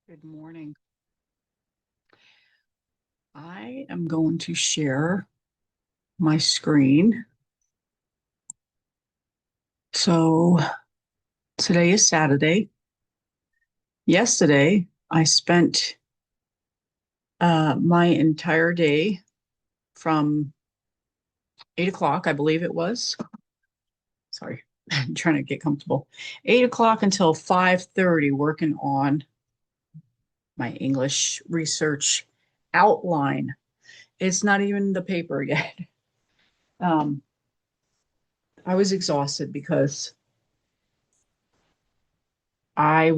Good morning. I am going to share my screen. So today is Saturday. Yesterday, I spent my entire day from 8 o'clock, I believe it was. Sorry, I'm trying to get comfortable. 8 o'clock until 5:30 working on my English research outline. It's not even the paper yet. Um, I was exhausted because I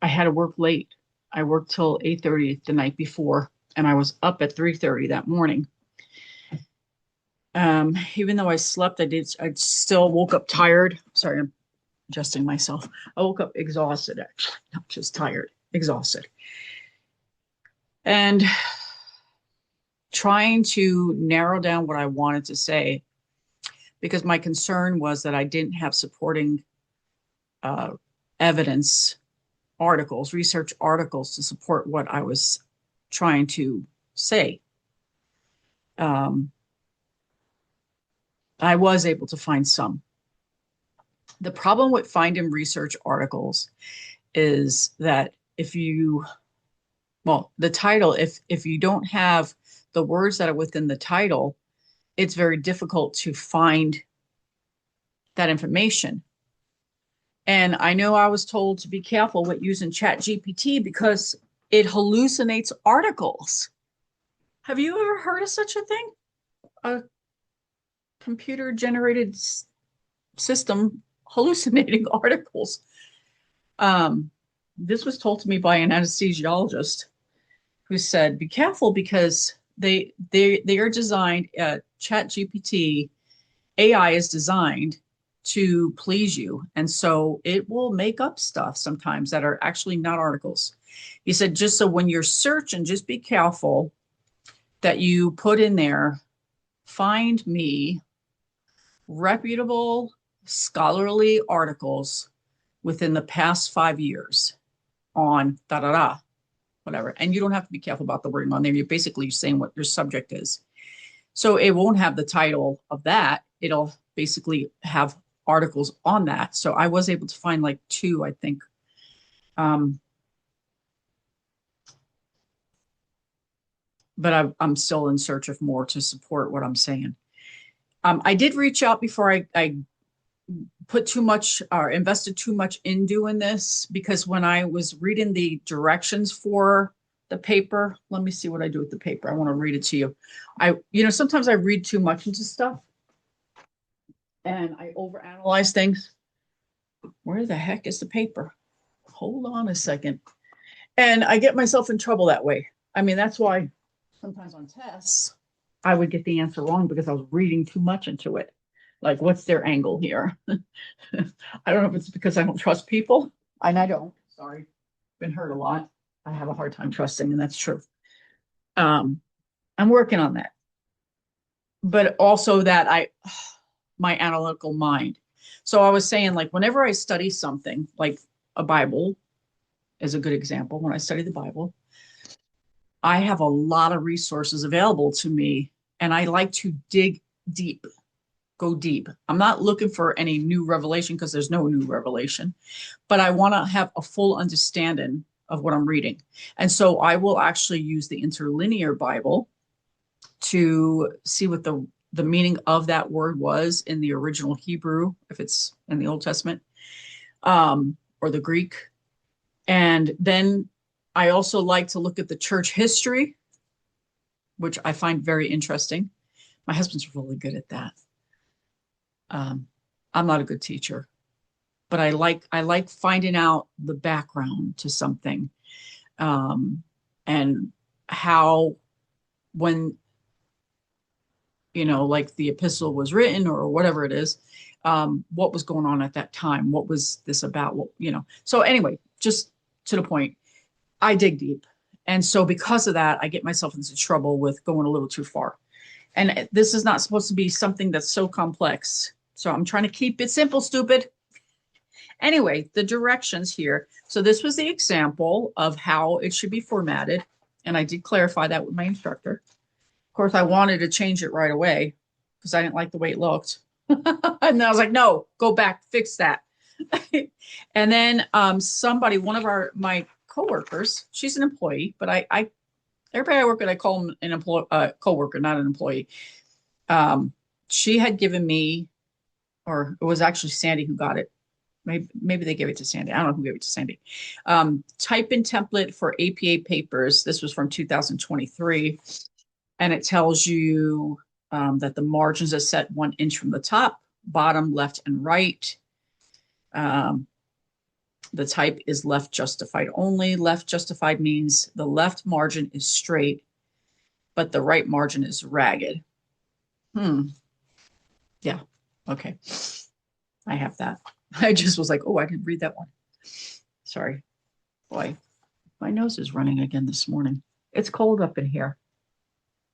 had to work late. I worked till 8:30 the night before, and I was up at 3:30 that morning. Even though I slept, I still woke up tired. Sorry, I'm adjusting myself. I woke up exhausted, actually, not just tired, exhausted. And trying to narrow down what I wanted to say, because my concern was that I didn't have supporting uh, evidence articles, research articles to support what I was trying to say. Um, I was able to find some. The problem with finding research articles is that the title, if you don't have the words that are within the title, it's very difficult to find that information. And I know I was told to be careful with using Chat GPT because it hallucinates articles. Have you ever heard of such a thing? A computer generated system hallucinating articles. Um, this was told to me by an anesthesiologist who said, "Be careful because they are designed. Chat GPT AI is designed to please you, and so it will make up stuff sometimes that are actually not articles." He said, "Just so when you're searching, just be careful that you put in there, find me reputable scholarly articles within the past 5 years on da da da, whatever." And you don't have to be careful about the wording on there. You're basically saying what your subject is. So it won't have the title of that. It'll basically have articles on that. So I was able to find like two, I think. Um, but I'm still in search of more to support what I'm saying. I did reach out before I put too much or invested too much in doing this, because when I was reading the directions for the paper, let me see what I do with the paper. I want to read it to you. Sometimes I read too much into stuff and I overanalyze things. Where the heck is the paper? Hold on a second. And I get myself in trouble that way. I mean, that's why sometimes on tests, I would get the answer wrong because I was reading too much into it. Like, what's their angle here? I don't know if it's because I don't trust people, and I don't. Sorry, been hurt a lot. I have a hard time trusting, and that's true. Um, I'm working on that, but also that my analytical mind. So I was saying, like, whenever I study something, like a Bible is a good example. When I study the Bible, I have a lot of resources available to me, and I like to dig deep, go deep. I'm not looking for any new revelation because there's no new revelation, but I want to have a full understanding of what I'm reading. And so I will actually use the interlinear Bible to see what the meaning of that word was in the original Hebrew, if it's in the Old Testament, or the Greek. And then I also like to look at the church history, which I find very interesting. My husband's really good at that. I'm not a good teacher, but I like finding out the background to something, and how, when like the epistle was written or whatever it is, what was going on at that time, what was this about, so anyway, just to the point, I dig deep. And so because of that, I get myself into trouble with going a little too far. And this is not supposed to be something that's so complex. So I'm trying to keep it simple, stupid. Anyway, the directions here. So this was the example of how it should be formatted. And I did clarify that with my instructor. Of course, I wanted to change it right away because I didn't like the way it looked. And I was like, no, go back, fix that. And then somebody, one of my coworkers, she's an employee, but I everybody I work with, I call them an employee, coworker, not an employee. She had given me, or it was actually Sandy who got it. Maybe they gave it to Sandy. I don't know who gave it to Sandy. Type in template for APA papers. This was from 2023. And it tells you that the margins are set 1 inch from the top, bottom, left, and right. The type is left justified only. Left justified means the left margin is straight, but the right margin is ragged. Yeah. Okay. I have that. I just was like, oh, I didn't read that one. Sorry. Boy, my nose is running again this morning. It's cold up in here.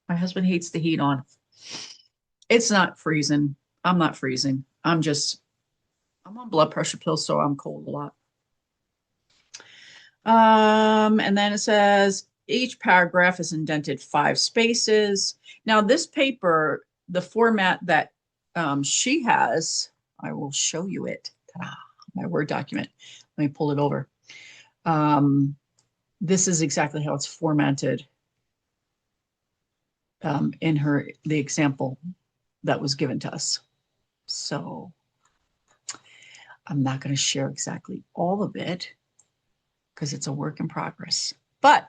My husband hates the heat on. It's not freezing. I'm not freezing. I'm on blood pressure pills, so I'm cold a lot. And then it says each paragraph is indented 5 spaces. Now this paper, the format that she has, I will show you it. Ta-da, my Word document. Let me pull it over. This is exactly how it's formatted in the example that was given to us. So I'm not going to share exactly all of it because it's a work in progress, but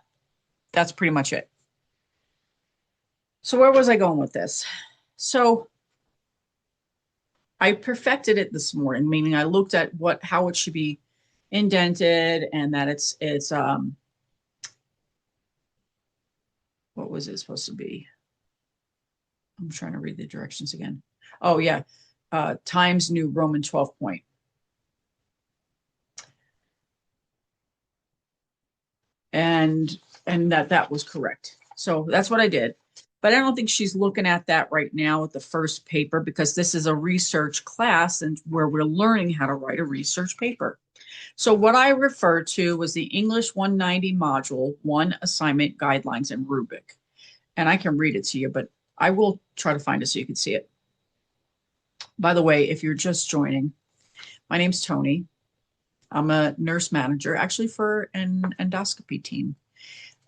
that's pretty much it. So where was I going with this? So I perfected it this morning, meaning I looked at how it should be indented and that it's what was it supposed to be? I'm trying to read the directions again. Oh yeah. Times New Roman 12 point. And that was correct. So that's what I did. But I don't think she's looking at that right now with the first paper because this is a research class and where we're learning how to write a research paper. So what I referred to was the English 190 module 1 assignment guidelines and rubric. And I can read it to you, but I will try to find it so you can see it. By the way, if you're just joining, my name's Tony. I'm a nurse manager, actually for an endoscopy team.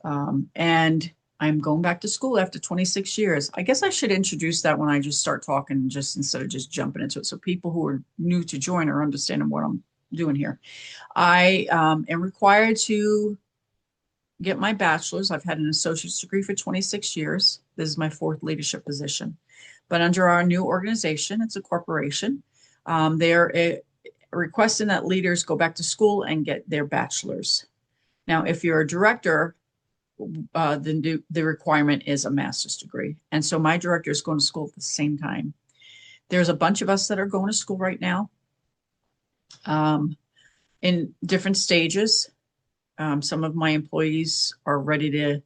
And I'm going back to school after 26 years. I guess I should introduce that when I just start talking, just instead of just jumping into it. So people who are new to join are understanding what I'm doing here. I am required to get my bachelor's. I've had an associate's degree for 26 years. This is my 4th leadership position. But under our new organization, it's a corporation. They're requesting that leaders go back to school and get their bachelor's. Now, if you're a director, the requirement is a master's degree. And so my director is going to school at the same time. There's a bunch of us that are going to school right now in different stages. Some of my employees are ready to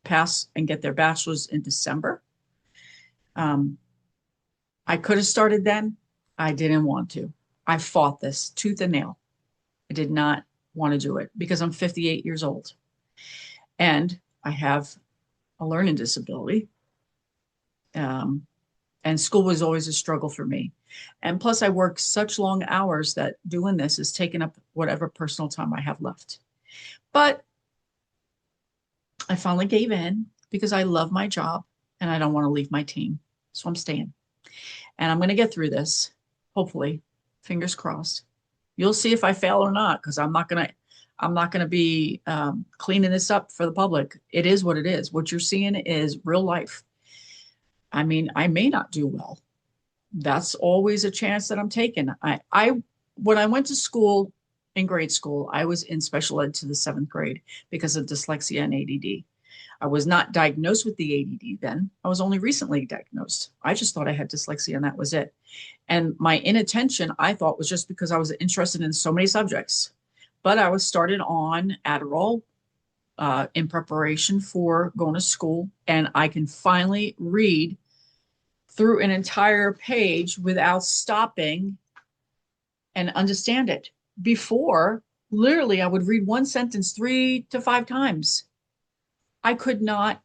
pass and get their bachelor's in December. I could have started then. I didn't want to. I fought this tooth and nail. I did not want to do it because I'm 58 years old and I have a learning disability. And school was always a struggle for me. And plus I work such long hours that doing this is taking up whatever personal time I have left. But I finally gave in because I love my job and I don't want to leave my team. So I'm staying. And I'm going to get through this, hopefully. Fingers crossed. You'll see if I fail or not, because I'm not going to be cleaning this up for the public. It is what it is. What you're seeing is real life. I mean, I may not do well. That's always a chance that I'm taking. When I went to school in grade school, I was in special ed to the 7th grade because of dyslexia and ADD. I was not diagnosed with the ADD then. I was only recently diagnosed. I just thought I had dyslexia and that was it. And my inattention, I thought, was just because I was interested in so many subjects. But I was started on Adderall in preparation for going to school. And I can finally read through an entire page without stopping and understand it. Before, literally, I would read one sentence 3 to 5 times. I could not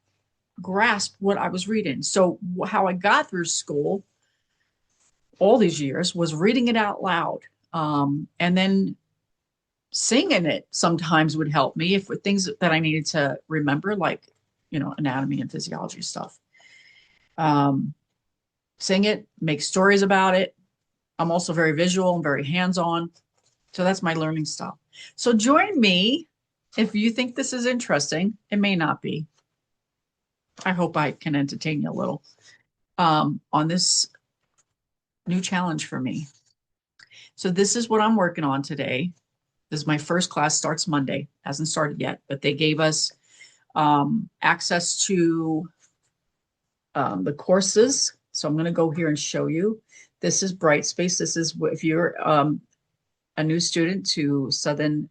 grasp what I was reading. So, how I got through school all these years was reading it out loud. And then singing it sometimes would help me if with things that I needed to remember, like, anatomy and physiology stuff. Um, Sing it, make stories about it. I'm also very visual and very hands-on. So that's my learning style. So join me if you think this is interesting. It may not be. I hope I can entertain you a little on this new challenge for me. So this is what I'm working on today. This is my first class, starts Monday. Hasn't started yet, but they gave us access to the courses. So I'm going to go here and show you. This is Brightspace. This is if you're a new student to Southern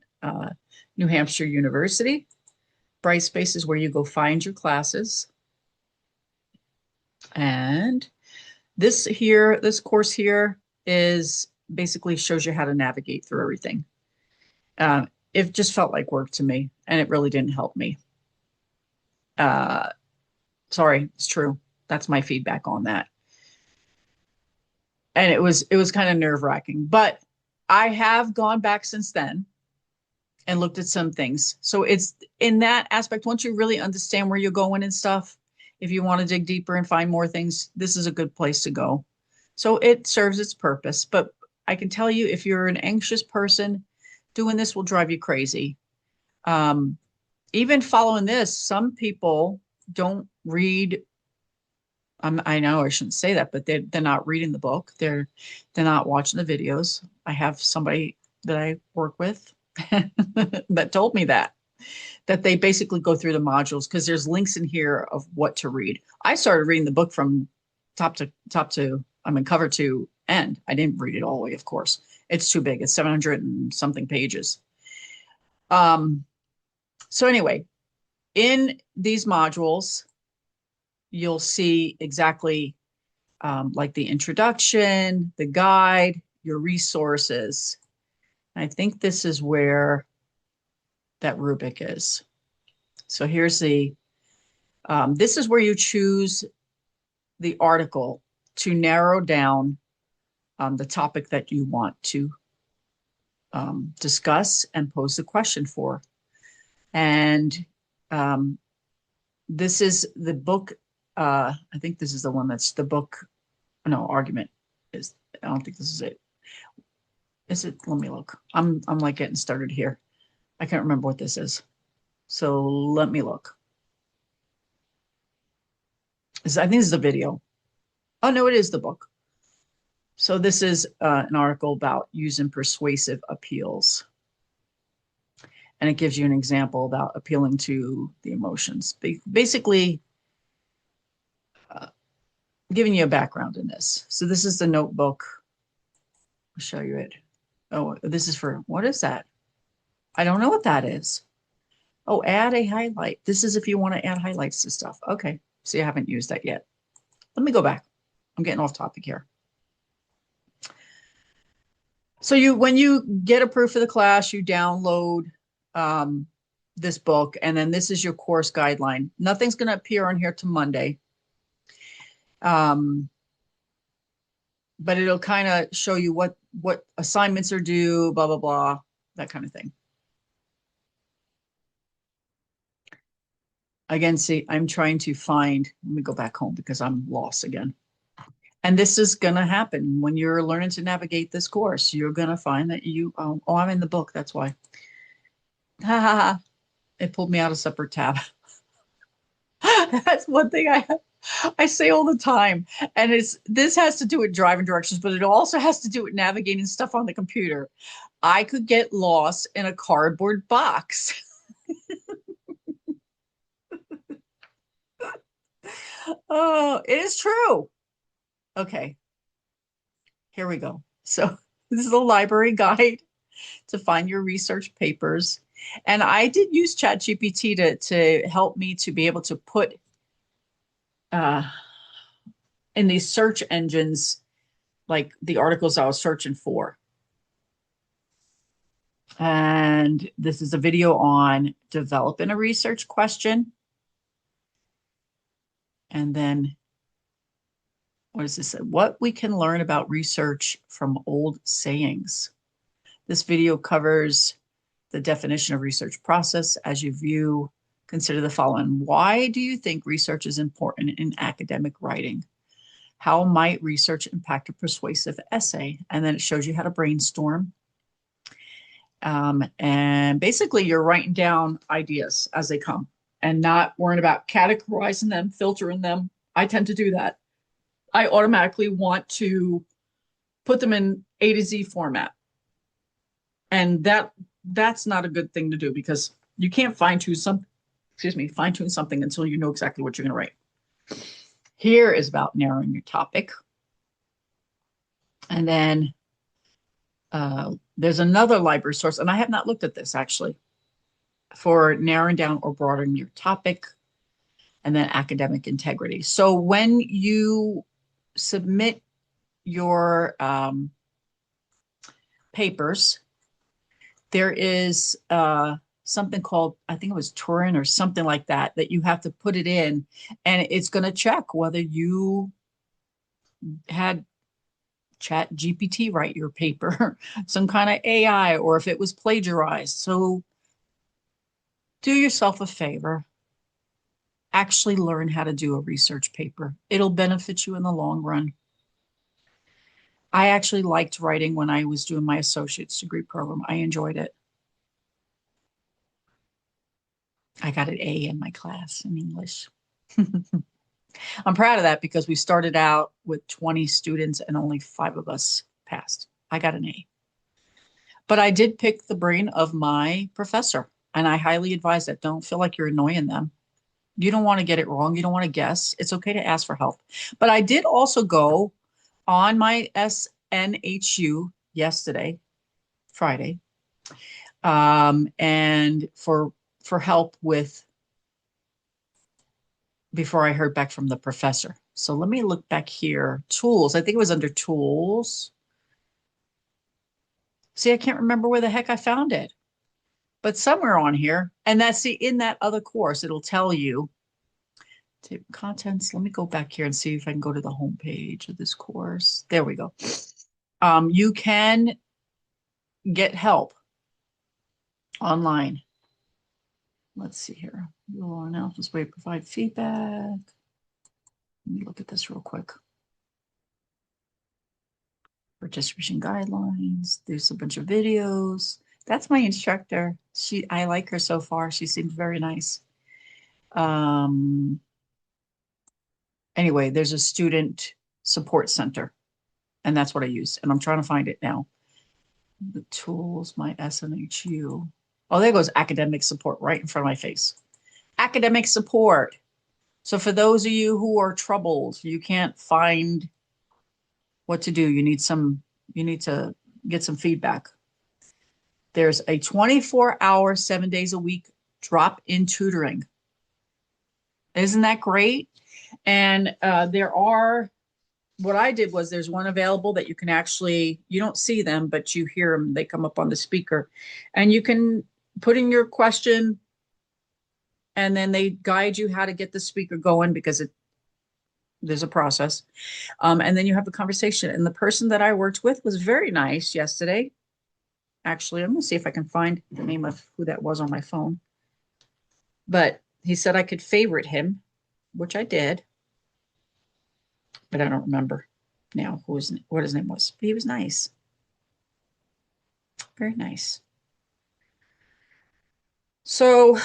New Hampshire University. Brightspace is where you go find your classes. And this course here is basically shows you how to navigate through everything. It just felt like work to me, and it really didn't help me. Sorry, it's true. That's my feedback on that. And it was kind of nerve-wracking, but I have gone back since then and looked at some things. So it's in that aspect, once you really understand where you're going and stuff, if you want to dig deeper and find more things, this is a good place to go. So it serves its purpose. But I can tell you, if you're an anxious person, doing this will drive you crazy. Even following this, some people don't read. I know I shouldn't say that, but they're not reading the book. They're not watching the videos. I have somebody that I work with that told me that they basically go through the modules because there's links in here of what to read. I started reading the book from top to cover to end. I didn't read it all the way, of course. It's too big. It's 700 and something pages. So anyway, in these modules, you'll see exactly like the introduction, the guide, your resources. I think this is where that rubric is. So here's this is where you choose the article to narrow down the topic that you want to discuss and pose the question for. And this is the book. I think this is the one that's the book. No, argument is. I don't think this is it. Is it? Let me look. I'm like getting started here. I can't remember what this is. So let me look. I think this is a video. Oh, no, it is the book. So this is an article about using persuasive appeals. And it gives you an example about appealing to the emotions. Basically, giving you a background in this. So this is the notebook. I'll show you it. Oh, this is for, what is that? I don't know what that is. Oh, add a highlight. This is if you want to add highlights to stuff. Okay. See, I haven't used that yet. Let me go back. I'm getting off topic here. So when you get approved for the class, you download this book, and then this is your course guideline. Nothing's going to appear on here till Monday. But it'll kind of show you what assignments are due, blah, blah, blah, that kind of thing. Again, see, I'm trying to find, let me go back home because I'm lost again. And this is going to happen when you're learning to navigate this course. You're going to find that oh, I'm in the book. That's why. Ha ha ha. It pulled me out a separate tab. That's one thing I say all the time. And this has to do with driving directions, but it also has to do with navigating stuff on the computer. I could get lost in a cardboard box. Oh, it is true. Okay, here we go. So this is a library guide to find your research papers. And I did use ChatGPT to help me to be able to put in these search engines, like the articles I was searching for. And this is a video on developing a research question. And then what is this? What we can learn about research from old sayings. This video covers the definition of research process. As you view, consider the following. Why do you think research is important in academic writing? How might research impact a persuasive essay? And then it shows you how to brainstorm. And basically you're writing down ideas as they come and not worrying about categorizing them, filtering them. I tend to do that. I automatically want to put them in A to Z format. And that's not a good thing to do because you can't fine tune something until you know exactly what you're going to write. Here is about narrowing your topic. And then there's another library source, and I have not looked at this actually, for narrowing down or broadening your topic, and then academic integrity. So when you submit your papers, there is something called, I think it was Turin or something like that, that you have to put it in, and it's going to check whether you had Chat GPT write your paper, some kind of AI, or if it was plagiarized. So do yourself a favor. Actually learn how to do a research paper. It'll benefit you in the long run. I actually liked writing when I was doing my associate's degree program. I enjoyed it. I got an A in my class in English. I'm proud of that because we started out with 20 students and only 5 of us passed. I got an A. But I did pick the brain of my professor, and I highly advise that. Don't feel like you're annoying them. You don't want to get it wrong. You don't want to guess. It's okay to ask for help. But I did also go on my SNHU yesterday, Friday, and for help with before I heard back from the professor. So let me look back here. Tools. I think it was under tools. See, I can't remember where the heck I found it, but somewhere on here. And that's in that other course, it'll tell you contents. Let me go back here and see if I can go to the home page of this course. There we go. You can get help online. Let's see here. Your analysis way to provide feedback. Let me look at this real quick. Participation guidelines. There's a bunch of videos. That's my instructor. I like her so far. She seems very nice. Anyway, there's a student support center, and that's what I use. And I'm trying to find it now. The tools, my SNHU. Oh, there goes academic support right in front of my face. Academic support. So for those of you who are troubled, you can't find what to do. You need to get some feedback. There's a 24-hour, 7 days a week drop-in tutoring. Isn't that great? And what I did was there's one available that you can actually, you don't see them, but you hear them. They come up on the speaker, and you can put in your question, and then they guide you how to get the speaker going because there's a process. And then you have a conversation. And the person that I worked with was very nice yesterday. Actually, I'm going to see if I can find the name of who that was on my phone. But he said I could favorite him, which I did. But I don't remember now what his name was. But he was nice. Very nice. So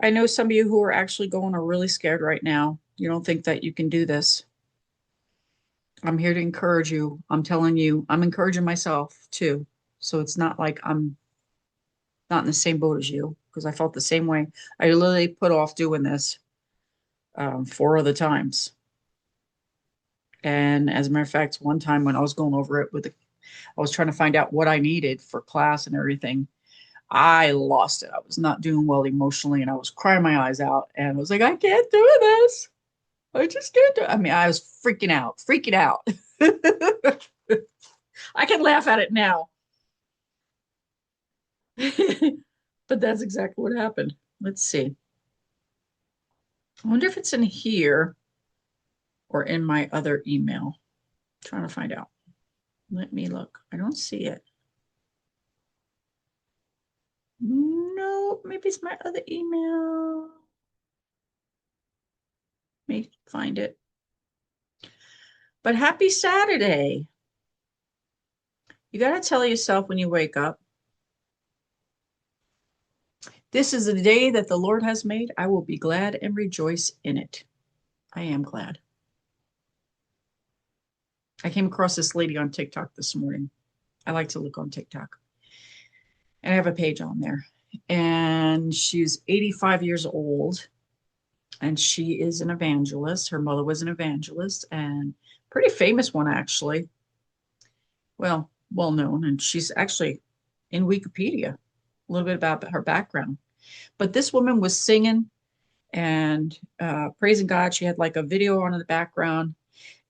I know some of you who are actually going are really scared right now. You don't think that you can do this. I'm here to encourage you. I'm telling you, I'm encouraging myself too. So it's not like I'm not in the same boat as you, because I felt the same way. I literally put off doing this 4 other times. And as a matter of fact, one time when I was going over it I was trying to find out what I needed for class and everything. I lost it. I was not doing well emotionally, and I was crying my eyes out, and I was like, I can't do this. I just can't do it. I mean, I was freaking out. I can laugh at it now. But that's exactly what happened. Let's see. I wonder if it's in here or in my other email. I'm trying to find out. Let me look. I don't see it. No, maybe it's my other email. Let me find it. But happy Saturday. You got to tell yourself when you wake up, this is the day that the Lord has made. I will be glad and rejoice in it. I am glad. I came across this lady on TikTok this morning. I like to look on TikTok. And I have a page on there. And she's 85 years old. And she is an evangelist. Her mother was an evangelist and pretty famous one, actually. Well known. And she's actually in Wikipedia, a little bit about her background. But this woman was singing and praising God. She had like a video on in the background.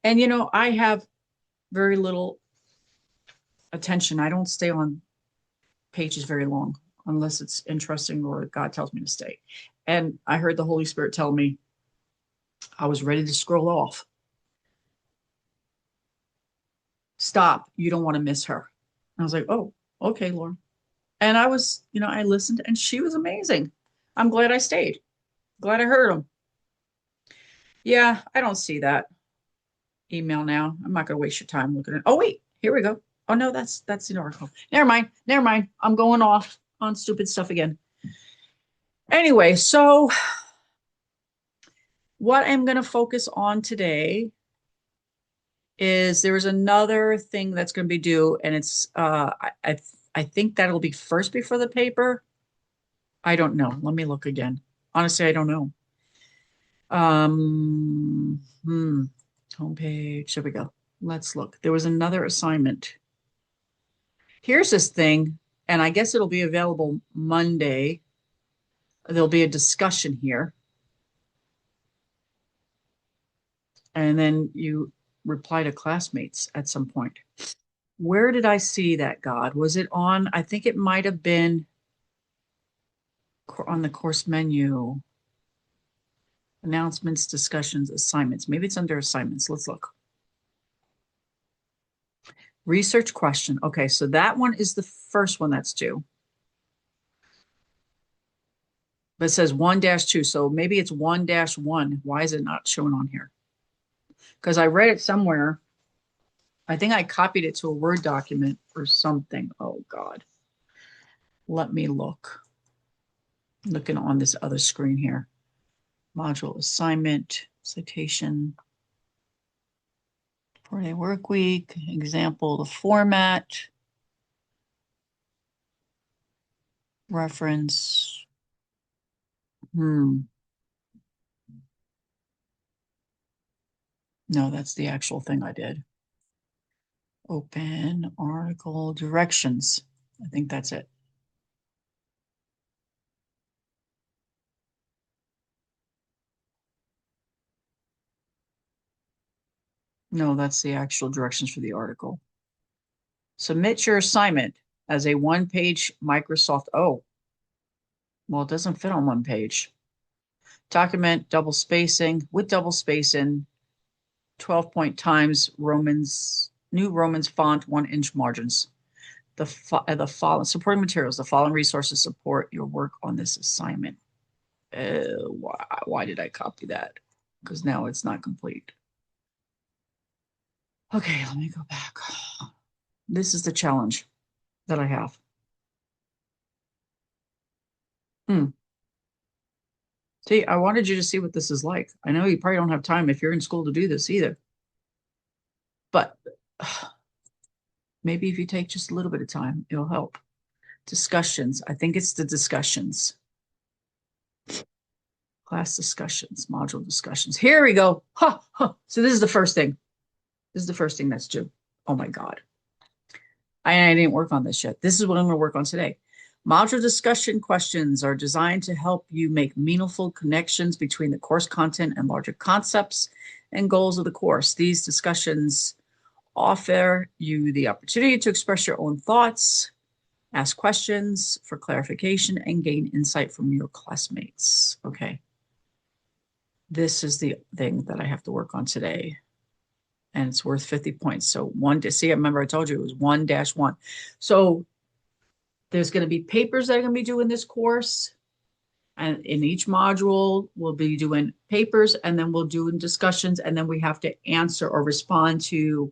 And, I have very little attention. I don't stay on pages very long unless it's interesting or God tells me to stay. And I heard the Holy Spirit tell me I was ready to scroll off. Stop. You don't want to miss her. I was like, oh, okay, Lord. And I was, I listened and she was amazing. I'm glad I stayed. Glad I heard him. Yeah, I don't see that email now. I'm not going to waste your time looking at it. Oh, wait, here we go. Oh, no, that's the oracle. Never mind. I'm going off on stupid stuff again. Anyway, so what I'm going to focus on today is there's another thing that's going to be due, and it's I think that'll be first before the paper. I don't know. Let me look again. Honestly, I don't know. Homepage. There we go. Let's look. There was another assignment. Here's this thing, and I guess it'll be available Monday. There'll be a discussion here. And then you reply to classmates at some point. Where did I see that, God? Was it on? I think it might have been on the course menu. Announcements, discussions, assignments. Maybe it's under assignments. Let's look. Research question. Okay, so that one is the first one that's due. But it says 1-2, so maybe it's 1-1. Why is it not shown on here? Because I read it somewhere. I think I copied it to a Word document or something. Oh, God. Let me look. Looking on this other screen here. Module assignment, citation, 4-day work week, example, the format, reference. No, that's the actual thing I did. Open article directions. I think that's it. No, that's the actual directions for the article. Submit your assignment as a one-page Microsoft. Oh, well, it doesn't fit on one page. Document double spacing with double spacing, 12-point times Romans, new Romans font, 1-inch margins. The following supporting materials, the following resources support your work on this assignment. Why did I copy that? Because now it's not complete. Okay, let me go back. This is the challenge that I have. See, I wanted you to see what this is like. I know you probably don't have time if you're in school to do this either. But maybe if you take just a little bit of time, it'll help. Discussions. I think it's the discussions. Class discussions, module discussions. Here we go. So this is the first thing. This is the first thing that's due. Oh my God. I didn't work on this yet. This is what I'm going to work on today. Module discussion questions are designed to help you make meaningful connections between the course content and larger concepts and goals of the course. These discussions offer you the opportunity to express your own thoughts Ask questions for clarification and gain insight from your classmates. Okay. This is the thing that I have to work on today. And it's worth 50 points. So one to see, I remember I told you it was 1-1. So there's going to be papers that are going to be doing this course. And in each module, we'll be doing papers and then we'll do discussions. And then we have to answer or respond to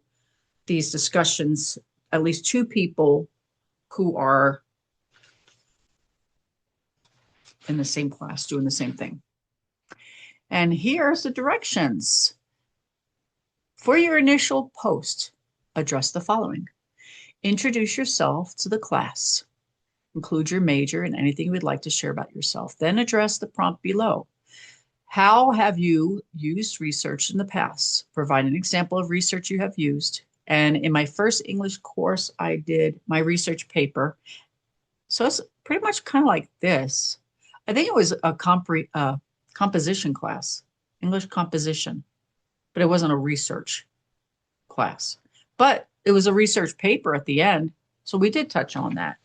these discussions, at least 2 people who are in the same class doing the same thing. And here's the directions. For your initial post, address the following. Introduce yourself to the class. Include your major and anything you would like to share about yourself. Then address the prompt below. How have you used research in the past? Provide an example of research you have used. And in my first English course, I did my research paper. So it's pretty much kind of like this. I think it was a composition class, English composition, but it wasn't a research class. But it was a research paper at the end. So we did touch on that.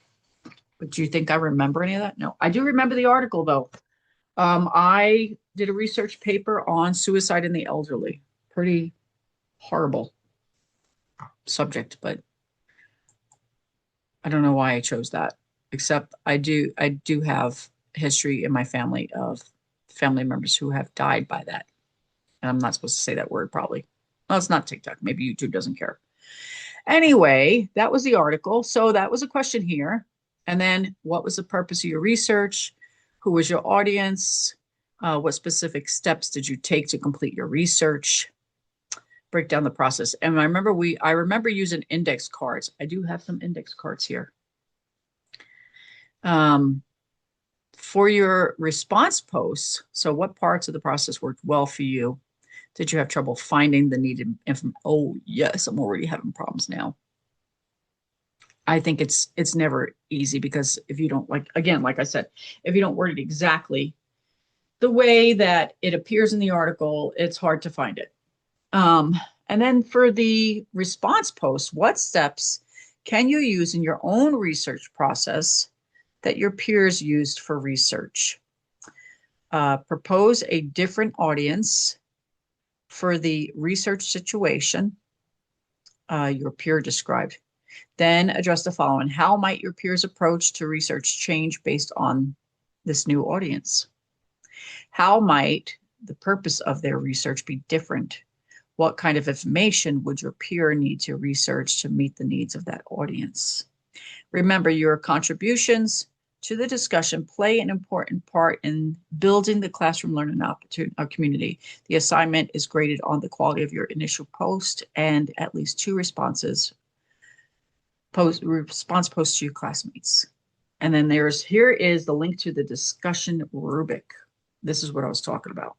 But do you think I remember any of that? No, I do remember the article though. I did a research paper on suicide in the elderly. Pretty horrible subject, but I don't know why I chose that, except I do have history in my family of family members who have died by that. And I'm not supposed to say that word probably. Well, it's not TikTok. Maybe YouTube doesn't care. Anyway, that was the article. So that was a question here. And then what was the purpose of your research? Who was your audience? What specific steps did you take to complete your research? Break down the process. And I remember using index cards. I do have some index cards here. For your response posts, so what parts of the process worked well for you? Did you have trouble finding the needed information? Oh, yes, I'm already having problems now. I think it's never easy because if you don't like I said, if you don't word it exactly the way that it appears in the article, it's hard to find it. And then for the response post, what steps can you use in your own research process that your peers used for research? Propose a different audience for the research situation your peer described. Then address the following. How might your peers' approach to research change based on this new audience? How might the purpose of their research be different? What kind of information would your peer need to research to meet the needs of that audience? Remember, your contributions to the discussion play an important part in building the classroom learning community. The assignment is graded on the quality of your initial post and at least 2 response posts to your classmates. And then here is the link to the discussion rubric. This is what I was talking about.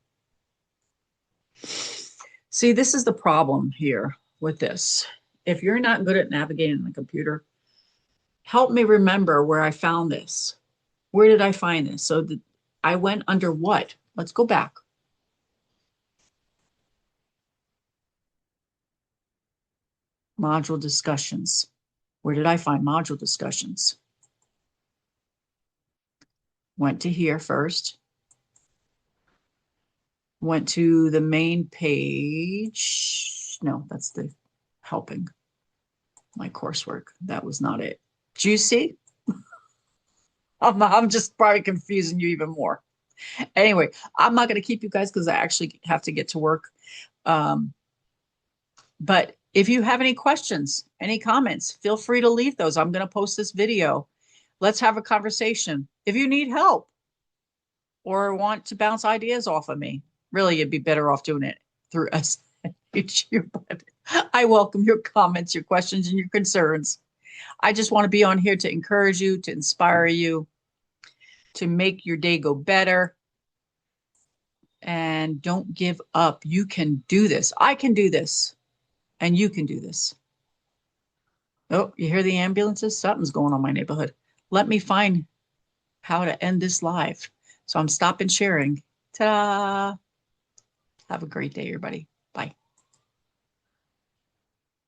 See, this is the problem here with this. If you're not good at navigating the computer, help me remember where I found this. Where did I find this? So I went under what? Let's go back. Module discussions. Where did I find module discussions? Went to here first. Went to the main page. No, that's the helping my coursework. That was not it. Do you see? I'm just probably confusing you even more. Anyway, I'm not going to keep you guys because I actually have to get to work. But if you have any questions, any comments, feel free to leave those. I'm going to post this video. Let's have a conversation. If you need help or want to bounce ideas off of me, really, you'd be better off doing it through SNHU. But I welcome your comments, your questions, and your concerns. I just want to be on here to encourage you, to inspire you, to make your day go better. And don't give up. You can do this. I can do this. And you can do this. Oh, you hear the ambulances? Something's going on in my neighborhood. Let me find how to end this live. So I'm stopping sharing. Ta-da! Have a great day, everybody. Bye.